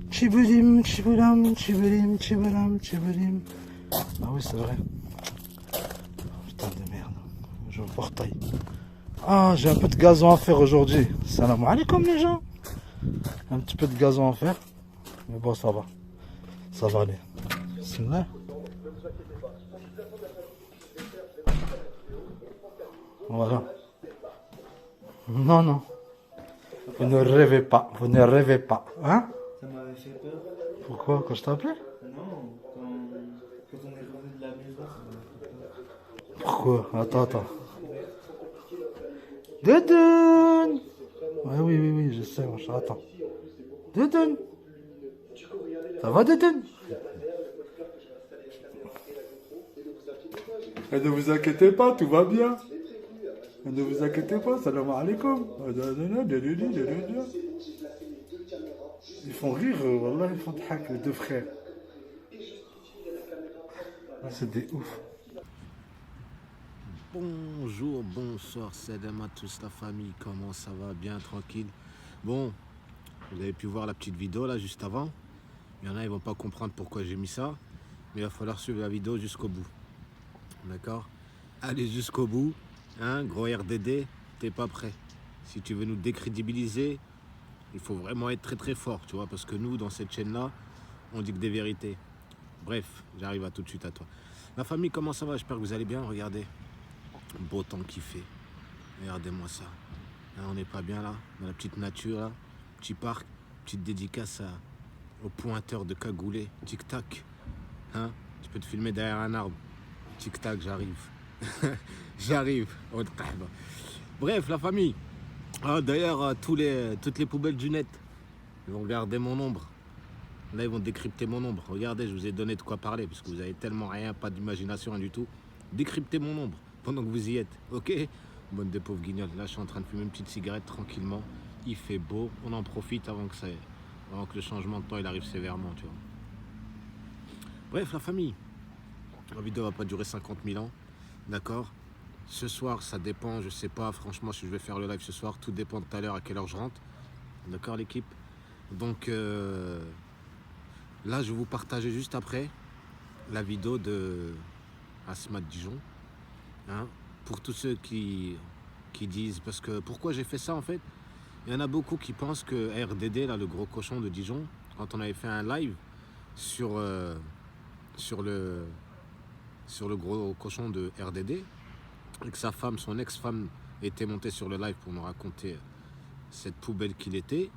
Chibulim, chibulam, chibulim, chibulam, chibulim. Ah oui, c'est vrai. Putain de merde. Je me portaille. Ah, j'ai un peu de gazon à faire aujourd'hui. Salam alaikum les gens. Un petit peu de gazon à faire. Mais bon, ça va. Ça va aller. Bismillah. Voilà. Non, non. Vous ne rêvez pas. Vous ne rêvez pas. Hein? Ça m'avait fait peur. Pourquoi? Quand je t'ai appelé? Non, quand on est revenu de la maison, ça m'avait fait peur. Pourquoi? Attends. Doudoune! Ouais, oui, je sais, mon chat. Attends. Doudoune! Ça va, Doudoune? Et ne vous inquiétez pas, tout va bien. Et ne vous inquiétez pas, salam alaikum. Ils font rire, wallah, ils font dhak, les deux frères. C'est des ouf. Bonjour, bonsoir, salam à tous la famille, comment ça va? Bien, tranquille. Bon, vous avez pu voir la petite vidéo là juste avant. Il y en a, ils vont pas comprendre pourquoi j'ai mis ça, mais il va falloir suivre la vidéo jusqu'au bout. D'accord? Allez jusqu'au bout, hein, gros RDD, t'es pas prêt. Si tu veux nous décrédibiliser, il faut vraiment être très très fort, tu vois, parce que nous, dans cette chaîne-là, on dit que des vérités. Bref, j'arrive à tout de suite à toi. La famille, comment ça va? J'espère que vous allez bien, regardez. Beau temps qu'il fait. Regardez-moi ça. Hein, on n'est pas bien là, dans la petite nature là. Petit parc, petite dédicace au pointeur de cagoulé. Tic-tac. Hein, tu peux te filmer derrière un arbre. Tic-tac, j'arrive. J'arrive. Bref, la famille. Ah, d'ailleurs, toutes les poubelles du net, ils vont regarder mon ombre. Là, ils vont décrypter mon ombre. Regardez, je vous ai donné de quoi parler, parce que vous avez tellement rien, pas d'imagination, rien du tout. Décryptez mon ombre pendant que vous y êtes, ok? Bonne des pauvres guignols. Là, je suis en train de fumer une petite cigarette tranquillement. Il fait beau, on en profite avant que le changement de temps il arrive sévèrement, tu vois. Bref, la famille. La vidéo va pas durer 50 000 ans, d'accord? Ce soir, ça dépend, je sais pas, franchement, si je vais faire le live ce soir, tout dépend de tout à l'heure à quelle heure je rentre. D'accord, l'équipe? Donc, là, je vais vous partager juste après la vidéo de Asma de Dijon. Hein, pour tous ceux qui disent, parce que pourquoi j'ai fait ça en fait? Il y en a beaucoup qui pensent que RDD, là, le gros cochon de Dijon, quand on avait fait un live sur le gros cochon de RDD, et que sa femme, son ex-femme, était montée sur le live pour nous raconter cette poubelle qu'il était,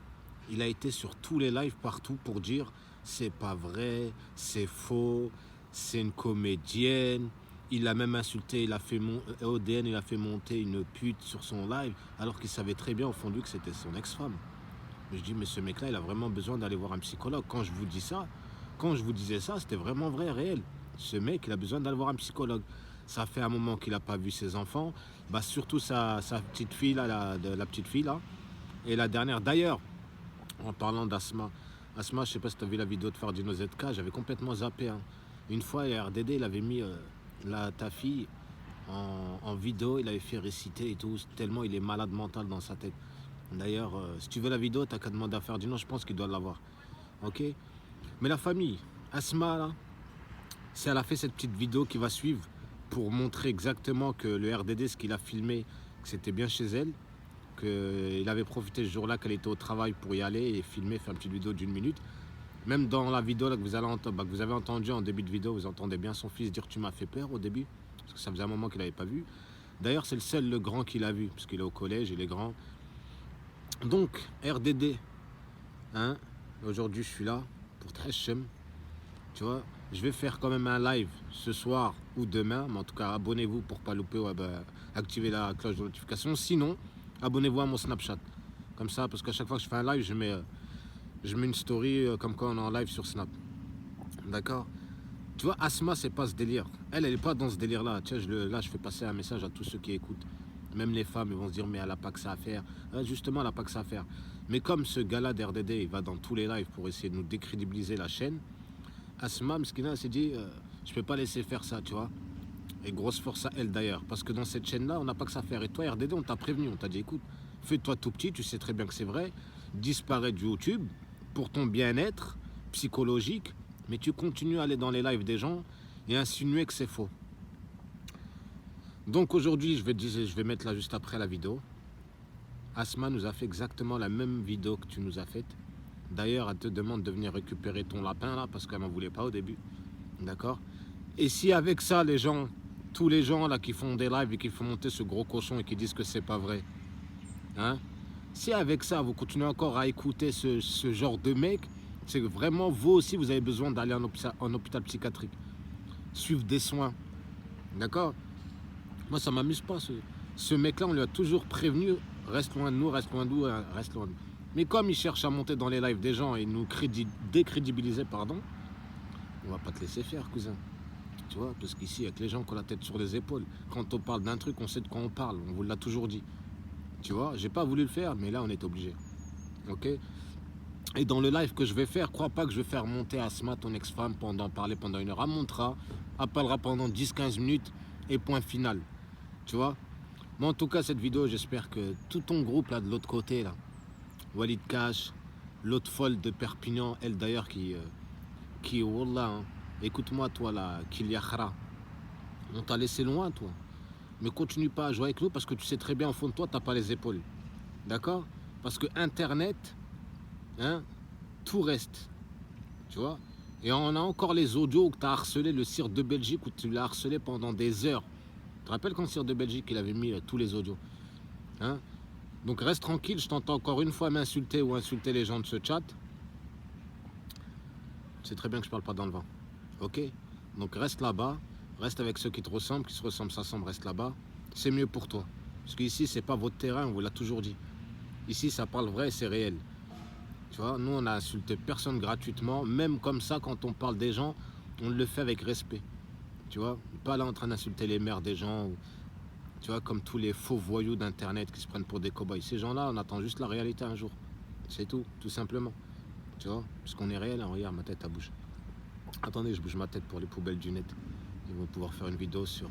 il a été sur tous les lives partout pour dire c'est pas vrai, c'est faux, c'est une comédienne. Il a même insulté, ODN, il a fait monter une pute sur son live, alors qu'il savait très bien au fond de lui que c'était son ex-femme. Je dis, mais ce mec-là, il a vraiment besoin d'aller voir un psychologue. Quand je vous dis ça, quand je vous disais ça, c'était vraiment vrai, réel. Ce mec, il a besoin d'aller voir un psychologue. Ça fait un moment qu'il n'a pas vu ses enfants, bah, surtout sa petite fille, là, la petite fille, là. Et la dernière, d'ailleurs, en parlant d'Asma, Asma, je sais pas si tu as vu la vidéo de Fardino ZK, j'avais complètement zappé. Hein. Une fois, RDD, il avait mis ta fille en vidéo, il avait fait réciter et tout, tellement il est malade mental dans sa tête. D'ailleurs, si tu veux la vidéo, t'as qu'à demander à Ferdinand, je pense qu'il doit l'avoir. Ok? Mais la famille, Asma, là, si elle a fait cette petite vidéo qui va suivre pour montrer exactement que le RDD, ce qu'il a filmé, que c'était bien chez elle, qu'il avait profité ce jour-là qu'elle était au travail pour y aller et filmer, faire une petite vidéo d'1 minute. Même dans la vidéo là, que vous avez entendu en début de vidéo, vous entendez bien son fils dire « tu m'as fait peur » au début, parce que ça faisait un moment qu'il n'avait pas vu. D'ailleurs, c'est le seul, le grand, qu'il a vu, parce qu'il est au collège, il est grand. Donc, RDD, hein, aujourd'hui je suis là pour Tachem, tu vois. Je vais faire quand même un live ce soir ou demain, mais en tout cas, abonnez-vous pour ne pas louper, ouais, bah, activez la cloche de notification. Sinon, abonnez-vous à mon Snapchat, comme ça, parce qu'à chaque fois que je fais un live, je mets une story comme quand on est en live sur Snap. D'accord? Tu vois, Asma, c'est pas ce délire. Elle est pas dans ce délire-là. Tiens, là, je fais passer un message à tous ceux qui écoutent. Même les femmes, ils vont se dire, mais elle n'a pas que ça à faire. Justement, elle n'a pas que ça à faire. Mais comme ce gars-là d'RDD, il va dans tous les lives pour essayer de nous décrédibiliser la chaîne, Asma, Mskina, s'est dit, je peux pas laisser faire ça, tu vois. Et grosse force à elle d'ailleurs. Parce que dans cette chaîne-là, on n'a pas que ça à faire. Et toi, RDD, on t'a prévenu. On t'a dit, écoute, fais-toi tout petit, tu sais très bien que c'est vrai. Disparaît de YouTube pour ton bien-être. psychologique, mais tu continues à aller dans les lives des gens et insinuer que c'est faux. Donc aujourd'hui, je vais mettre là juste après la vidéo. Asma nous a fait exactement la même vidéo que tu nous as faite. D'ailleurs, elle te demande de venir récupérer ton lapin là, parce qu'elle n'en voulait pas au début. D'accord? Et si avec ça, les gens, tous les gens là qui font des lives et qui font monter ce gros cochon et qui disent que c'est pas vrai, hein? Si avec ça, vous continuez encore à écouter ce genre de mec, c'est que vraiment, vous aussi, vous avez besoin d'aller en hôpital psychiatrique. Suivre des soins. D'accord? Moi, ça m'amuse pas. Ce mec-là, on lui a toujours prévenu, reste loin de nous, reste loin de nous, reste loin de nous. Mais comme il cherche à monter dans les lives des gens et nous décrédibiliser, pardon, on va pas te laisser faire, cousin. Tu vois, parce qu'ici, avec les gens qui ont la tête sur les épaules, quand on parle d'un truc, on sait de quoi on parle. On vous l'a toujours dit. Tu vois, j'ai pas voulu le faire, mais là, on est obligé. Ok? Et dans le live que je vais faire, crois pas que je vais faire monter Asma, ton ex-femme, parler pendant 1 heure. Elle montera, appellera pendant 10-15 minutes et point final. Tu vois? Mais en tout cas, cette vidéo, j'espère que tout ton groupe là de l'autre côté, là, Walid Cash, l'autre folle de Perpignan, elle d'ailleurs qui wallah, hein, écoute-moi toi là, Kilia Khara, on t'a laissé loin toi. Mais continue pas à jouer avec nous parce que tu sais très bien au fond de toi, t'as pas les épaules. D'accord? Parce que Internet, hein, tout reste. Tu vois? Et on a encore les audios où tu as harcelé le cirque de Belgique, où tu l'as harcelé pendant des heures. Tu te rappelles quand le cirque de Belgique, il avait mis tous les audios, hein? Donc reste tranquille, je t'entends encore une fois m'insulter ou insulter les gens de ce chat. Tu sais très bien que je parle pas dans le vent. Ok? Donc reste là-bas, reste avec ceux qui te ressemblent, qui se ressemblent, s'assemblent, reste là-bas. C'est mieux pour toi. Parce qu'ici, c'est pas votre terrain, on vous l'a toujours dit. Ici, ça parle vrai et c'est réel. Tu vois, nous, on a insulté personne gratuitement. Même comme ça, quand on parle des gens, on le fait avec respect. Tu vois, pas là en train d'insulter les mères des gens. Ou, tu vois, comme tous les faux voyous d'Internet qui se prennent pour des cow-boys. Ces gens-là, on attend juste la réalité un jour. C'est tout simplement. Tu vois, parce qu'on est réel, hein, regarde, ma tête, elle bouge. Attendez, je bouge ma tête pour les poubelles du net. Ils vont pouvoir faire une vidéo sur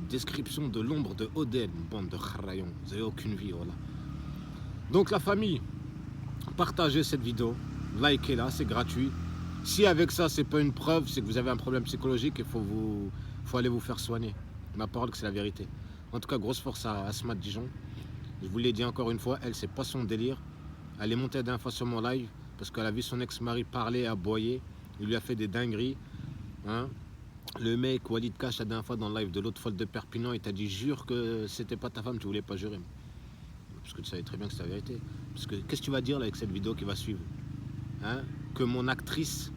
description de l'ombre de Oden, bande de crayons. Vous n'avez aucune vie, voilà. Donc la famille, partagez cette vidéo, likez-la, c'est gratuit. Si avec ça, c'est pas une preuve, c'est que vous avez un problème psychologique et faut aller vous faire soigner. Ma parole que c'est la vérité. En tout cas, grosse force à Asma de Dijon. Je vous l'ai dit encore une fois, elle, c'est pas son délire. Elle est montée d'un fois sur mon live parce qu'elle a vu son ex-mari parler et aboyer. Il lui a fait des dingueries. Hein. Le mec, Walid Cash, la dernière fois dans le live de l'autre folle de Perpignan, il t'a dit jure que c'était pas ta femme, tu voulais pas jurer. Parce que tu savais très bien que c'est la vérité. Parce que qu'est-ce que tu vas dire là, avec cette vidéo qui va suivre, hein? Que mon actrice,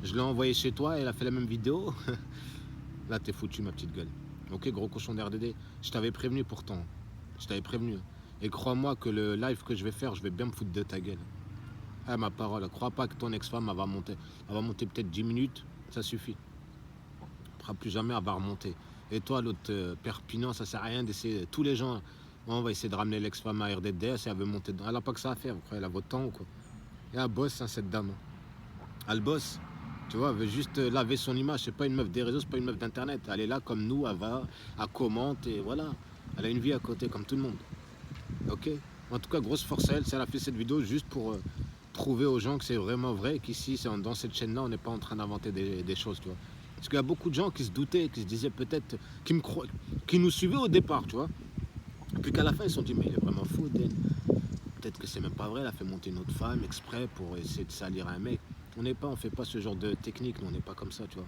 je l'ai envoyée chez toi et elle a fait la même vidéo. Là, t'es foutu, ma petite gueule. Ok, gros cochon d'RDD. Je t'avais prévenu pourtant. Je t'avais prévenu. Et crois-moi que le live que je vais faire, je vais bien me foutre de ta gueule. Ah, ma parole, crois pas que ton ex-femme, elle va monter. Elle va monter peut-être 10 minutes, ça suffit. Elle fera plus jamais, elle va remonter. Et toi, l'autre Perpignan, ça sert à rien d'essayer. Tous les gens, on va essayer de ramener l'ex-femme à RDD, si elle veut monter. Elle n'a pas que ça à faire, vous croyez, elle a votre temps ou quoi? Et elle bosse, hein, cette dame. Elle bosse. Tu vois, elle veut juste laver son image. C'est pas une meuf des réseaux, c'est pas une meuf d'internet. Elle est là comme nous, elle va, elle commente et voilà. Elle a une vie à côté comme tout le monde. Ok? En tout cas, grosse force à elle. Si elle a fait cette vidéo juste pour prouver aux gens que c'est vraiment vrai, qu'ici, dans cette chaîne-là, on n'est pas en train d'inventer des choses, tu vois. Parce qu'il y a beaucoup de gens qui se doutaient, qui se disaient peut-être, qui nous suivaient au départ, tu vois. Et puis qu'à la fin, ils se sont dit, mais il est vraiment fou, Den. Peut-être que c'est même pas vrai, elle a fait monter une autre femme exprès pour essayer de salir un mec. On fait pas ce genre de technique, nous, on n'est pas comme ça, tu vois.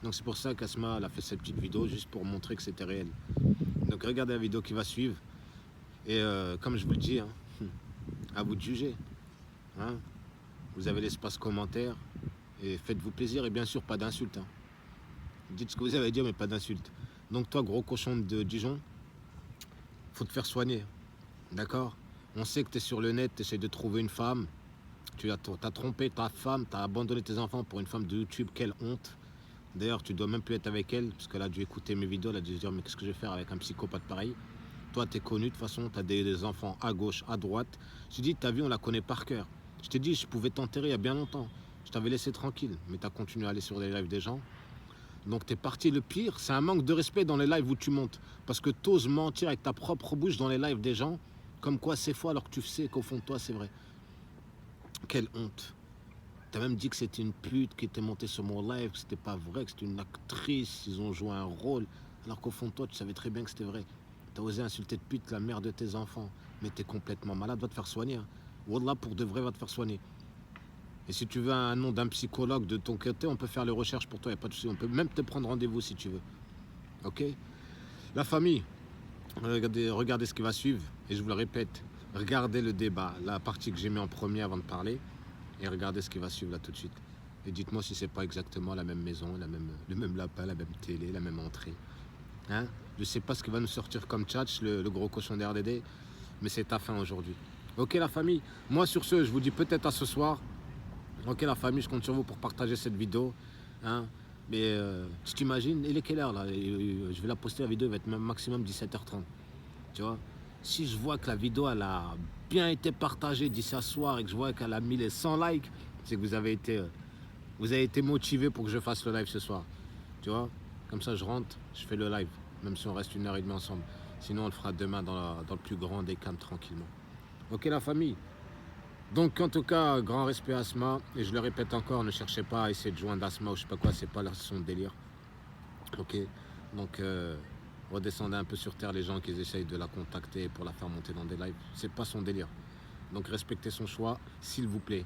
Donc c'est pour ça qu'Asma, elle a fait cette petite vidéo, juste pour montrer que c'était réel. Donc regardez la vidéo qui va suivre. Et comme je vous le dis, hein, à vous de juger. Hein. Vous avez l'espace commentaire. Et faites-vous plaisir, et bien sûr, pas d'insultes. Hein. Dites ce que vous avez à dire, mais pas d'insultes. Donc toi, gros cochon de Dijon, faut te faire soigner. D'accord? On sait que tu es sur le net, tu essaies de trouver une femme. Tu as trompé ta femme, tu as abandonné tes enfants pour une femme de YouTube. Quelle honte. D'ailleurs, tu dois même plus être avec elle, parce qu'elle a dû écouter mes vidéos, elle a dû se dire, mais qu'est-ce que je vais faire avec un psychopathe pareil? Toi, tu es connu, de toute façon, tu as des enfants à gauche, à droite. Je te dis, ta vie, on la connaît par cœur. Je t'ai dit, je pouvais t'enterrer il y a bien longtemps. Je t'avais laissé tranquille, mais tu as continué à aller sur les lives des gens. Donc tu es parti. Le pire, c'est un manque de respect dans les lives où tu montes. Parce que tu oses mentir avec ta propre bouche dans les lives des gens, comme quoi c'est faux alors que tu sais qu'au fond de toi, c'est vrai. Quelle honte. T'as même dit que c'était une pute qui était montée sur mon live, que c'était pas vrai, que c'était une actrice, ils ont joué un rôle. Alors qu'au fond de toi, tu savais très bien que c'était vrai. T'as osé insulter de pute la mère de tes enfants. Mais t'es complètement malade, va te faire soigner. Hein. Wallah, pour de vrai, va te faire soigner. Et si tu veux un nom d'un psychologue de ton côté, on peut faire les recherches pour toi, y a pas de souci. On peut même te prendre rendez-vous si tu veux. Ok? La famille, regardez ce qui va suivre. Et je vous le répète, regardez le débat, la partie que j'ai mis en premier avant de parler. Et regardez ce qui va suivre là tout de suite. Et dites-moi si c'est pas exactement la même maison, le même lapin, la même télé, la même entrée. Hein? Je sais pas ce qui va nous sortir comme tchatch, le gros cochon d'RDD, mais c'est ta fin aujourd'hui. Ok la famille, moi sur ce, je vous dis peut-être à ce soir. Ok la famille, je compte sur vous pour partager cette vidéo. Hein? Mais tu t'imagines, il est quelle heure là? Je vais la poster, la vidéo, elle va être même maximum 17h30. Tu vois? Si je vois que la vidéo elle a bien été partagée d'ici à ce soir et que je vois qu'elle a mis les 100 likes, c'est que vous avez été motivé pour que je fasse le live ce soir. Tu vois? Comme ça je rentre, je fais le live, même si on reste 1h30 ensemble. Sinon on le fera demain dans le plus grand des calmes tranquillement. Ok la famille? Donc en tout cas, grand respect à Asma, et je le répète encore, ne cherchez pas à essayer de joindre Asma ou je sais pas quoi, c'est pas son délire. Ok? Donc redescendez un peu sur terre les gens qui essayent de la contacter pour la faire monter dans des lives. C'est pas son délire. Donc respectez son choix, s'il vous plaît.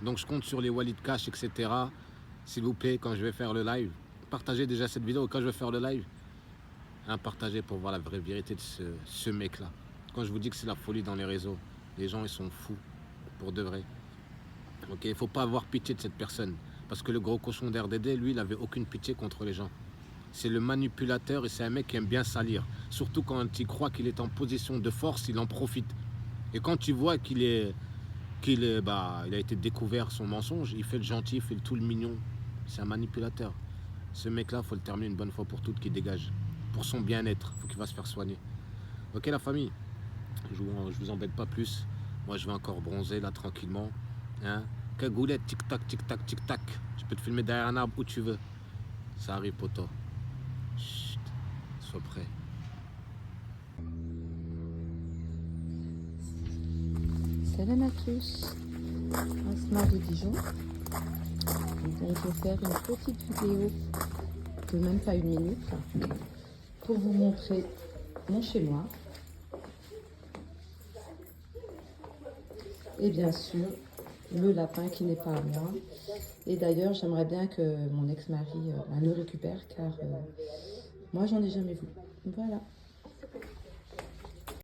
Donc je compte sur les Walid Cash, etc. S'il vous plaît, quand je vais faire le live, partagez déjà cette vidéo. Quand je vais faire le live, hein, partagez pour voir la vraie vérité de ce mec-là. Quand je vous dis que c'est la folie dans les réseaux, les gens ils sont fous, pour de vrai. Ok, il ne faut pas avoir pitié de cette personne. Parce que le gros cochon d'RDD, lui, il n'avait aucune pitié contre les gens. C'est le manipulateur et c'est un mec qui aime bien salir. Surtout quand il croit qu'il est en position de force, il en profite. Et quand tu vois il a été découvert son mensonge, il fait le gentil, il fait tout le mignon. C'est un manipulateur. Ce mec-là, il faut le terminer une bonne fois pour toutes, qu'il dégage. Pour son bien-être, il faut qu'il va se faire soigner. Ok la famille, je vous embête pas plus. Moi je vais encore bronzer là tranquillement. Hein? Cagoulette, tic-tac, tic-tac, tic-tac. Je peux te filmer derrière un arbre où tu veux. Ça arrive poto. Chut, sois prêt. Salam à tous, Asma de Dijon. On peut faire une petite vidéo de même pas 1 minute pour vous montrer mon chez-moi. Et bien sûr, le lapin qui n'est pas à moi. Et d'ailleurs, j'aimerais bien que mon ex-mari le récupère car moi, j'en ai jamais vu. Voilà.